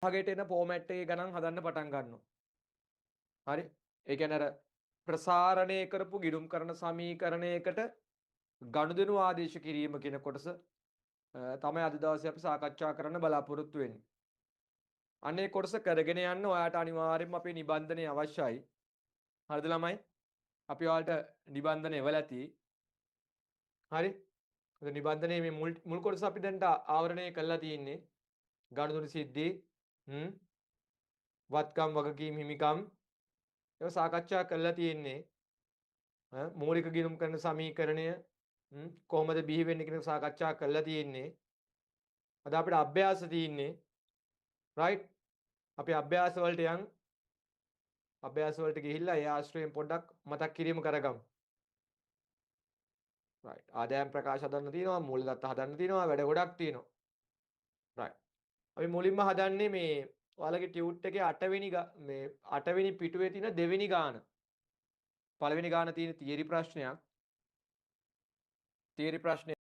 භාගයට එන ෆෝමැට් එකේ ගණන් හදන්න පටන් ගන්නවා. හරි? ඒ කියන්නේ අර ප්‍රසාරණය කරපු ගිණුම් කරන සමීකරණයකට ගනුදෙනු ආදේශ කිරීම කියන කොටස තමයි අද දවසේ අපි සාකච්ඡා කරන්න බලාපොරොත්තු වෙන්නේ. අනේ කොටස කරගෙන යන්න ඔයාට අනිවාර්යයෙන්ම අපේ නිබන්ධනය අවශ්‍යයි. හරිද ළමයි? අපි ඔයාලට නිබන්ධනය එවලා තියෙයි. හරි? ඒ නිබන්ධනයේ මේ මුල් කොටස අපි දැන් ආවරණය කරලා තියෙන්නේ. ගනුදෙනු සිද්ධි, වත්කම් වගකීම් හිමිකම් ඒවා සාකච්ඡා කරලා තියෙන්නේ. මූලික ගිණුම් කරන සමීකරණය කොහොමද බිහි වෙන්නේ කියන සාකච්ඡා කරලා තියෙන්නේ. අද අපිට අභ්‍යාස තියෙන්නේ. රයිට්? අපි අභ්‍යාස වලට යන් අභ්‍යාස වලට ගිහිල්ලා ඒ ආශ්‍රයෙන් පොඩ්ඩක් මතක් කිරීම කරගමු. රයිට්. ආදායම් ප්‍රකාශ හදන්න තියෙනවා, මූලදත්ත හදන්න තියෙනවා, වැඩ ගොඩක් තියෙනවා. රයිට්. අපි මුලින්ම හදන්නේ මේ ඔයාලගේ ටියුට් එකේ 8 වෙනි මේ 8 වෙනි පිටුවේ තියෙන 2 වෙනි ගාන. පළවෙනි ගාන තියෙන තියරි ප්‍රශ්නයක්. තියරි ප්‍රශ්නය